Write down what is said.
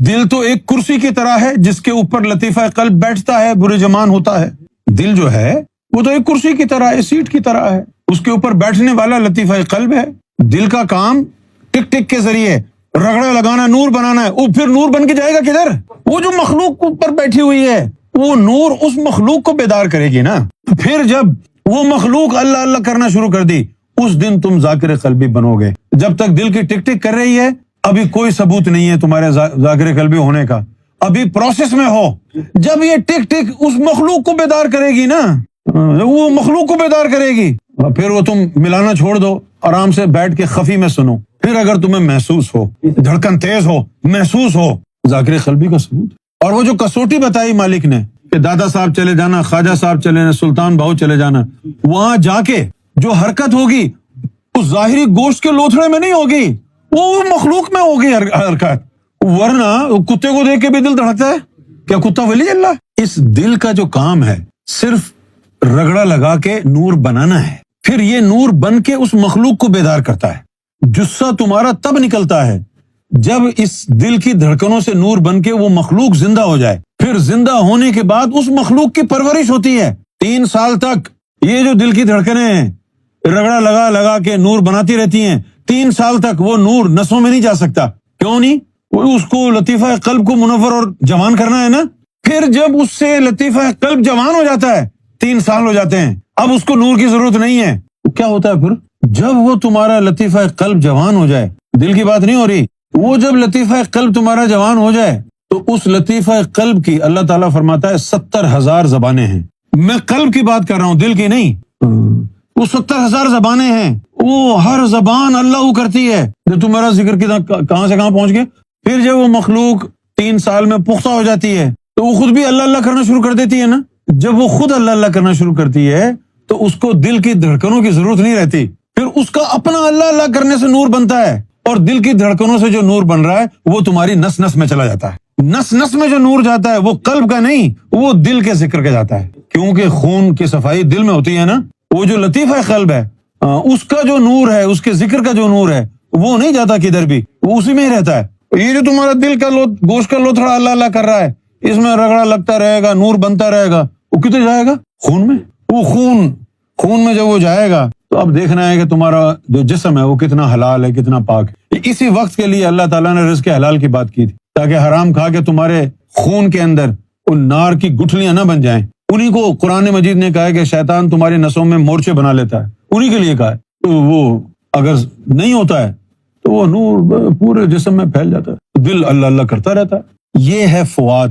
دل تو ایک کرسی کی طرح ہے جس کے اوپر لطیفہ قلب بیٹھتا ہے، برجمان ہوتا ہے۔ دل جو ہے وہ تو ایک کرسی کی طرح ہے، سیٹ کی طرح ہے، اس کے اوپر بیٹھنے والا لطیفہ قلب ہے۔ دل کا کام ٹک ٹک کے ذریعے رگڑا لگانا، نور بنانا ہے۔ وہ پھر نور بن کے جائے گا کدھر؟ وہ جو مخلوق اوپر بیٹھی ہوئی ہے وہ نور اس مخلوق کو بیدار کرے گی نا۔ پھر جب وہ مخلوق اللہ اللہ کرنا شروع کر دی، اس دن تم ذاکر قلبی بنو گے۔ جب تک دل کی ٹک ٹک کر رہی ہے ابھی کوئی ثبوت نہیں ہے تمہارے ذاکر قلبی ہونے کا، ابھی پروسیس میں ہو۔ جب یہ ٹک ٹک اس مخلوق کو بیدار کرے گی نا، وہ مخلوق کو بیدار کرے گی، پھر وہ تم ملانا چھوڑ دو، آرام سے بیٹھ کے خفی میں سنو۔ پھر اگر تمہیں محسوس ہو، دھڑکن تیز ہو، محسوس ہو، ذاکر قلبی کا ثبوت۔ اور وہ جو کسوٹی بتائی مالک نے کہ دادا صاحب چلے جانا، خواجہ صاحب چلے جانا، سلطان بہو چلے جانا، وہاں جا کے جو حرکت ہوگی اس ظاہری گوشت کے لوتھڑے میں نہیں ہوگی، وہ مخلوق میں ہوگی حرکت۔ ورنہ کتے کو دیکھ کے بھی دل دھڑکتا ہے، کیا کتا ولی اللہ؟ اس دل کا جو کام ہے صرف رگڑا لگا کے نور بنانا ہے، پھر یہ نور بن کے اس مخلوق کو بیدار کرتا ہے۔ جثہ تمہارا تب نکلتا ہے جب اس دل کی دھڑکنوں سے نور بن کے وہ مخلوق زندہ ہو جائے۔ پھر زندہ ہونے کے بعد اس مخلوق کی پرورش ہوتی ہے 3 سال تک۔ یہ جو دل کی دھڑکنیں ہیں رگڑا لگا لگا کے نور بناتی رہتی ہیں، 3 سال تک وہ نور نسوں میں نہیں جا سکتا۔ کیوں نہیں؟ وہ اس کو لطیفہ قلب کو منور اور جوان کرنا ہے نا۔ پھر جب اس سے لطیفہ قلب جوان ہو جاتا ہے، 3 سال ہو جاتے ہیں، اب اس کو نور کی ضرورت نہیں ہے، تو کیا ہوتا ہے پھر؟ جب وہ تمہارا لطیفہ قلب جوان ہو جائے، دل کی بات نہیں ہو رہی، وہ جب لطیفہ قلب تمہارا جوان ہو جائے تو اس لطیفہ قلب کی اللہ تعالیٰ فرماتا ہے 70,000 زبانیں ہیں۔ میں قلب کی بات کر رہا ہوں، دل کی نہیں۔ وہ 70,000 زبانیں ہیں، وہ ہر زبان اللہ کرتی ہے۔ جو تمہارا ذکر کہاں سے کہاں پہنچ گیا۔ پھر جب وہ مخلوق 3 سال میں پختہ ہو جاتی ہے تو وہ خود بھی اللہ اللہ کرنا شروع کر دیتی ہے نا۔ جب وہ خود اللہ اللہ کرنا شروع کرتی ہے تو اس کو دل کی دھڑکنوں کی ضرورت نہیں رہتی، پھر اس کا اپنا اللہ اللہ کرنے سے نور بنتا ہے، اور دل کی دھڑکنوں سے جو نور بن رہا ہے وہ تمہاری نس نس میں چلا جاتا ہے۔ نس نس میں جو نور جاتا ہے وہ قلب کا نہیں، وہ دل کے ذکر کا جاتا ہے، کیونکہ خون کی صفائی دل میں ہوتی ہے نا۔ وہ جو لطیفہ قلب ہے اس کا جو نور ہے، اس کے ذکر کا جو نور ہے، وہ نہیں جاتا کدھر بھی، وہ اسی میں ہی رہتا ہے۔ یہ جو تمہارا دل کا گوشت کا لوتھڑا اللہ اللہ کر رہا ہے، اس میں رگڑا لگتا رہے گا، نور بنتا رہے گا، وہ کدھر جائے گا؟ خون میں۔ وہ خون میں جب وہ جائے گا تو اب دیکھنا ہے کہ تمہارا جو جسم ہے وہ کتنا حلال ہے، کتنا پاک ہے۔ اسی وقت کے لیے اللہ تعالیٰ نے رزق حلال کی بات کی تھی، تاکہ حرام کھا کے تمہارے خون کے اندر ان نار کی گٹھلیاں نہ بن جائیں۔ انہی کو قرآن مجید نے کہا ہے کہ شیطان تمہاری نسوں میں مورچے بنا لیتا ہے، انہی کے لیے کہا ہے۔ تو وہ اگر نہیں ہوتا ہے تو وہ نور پورے جسم میں پھیل جاتا ہے، دل اللہ اللہ کرتا رہتا ہے۔ یہ ہے فؤاد۔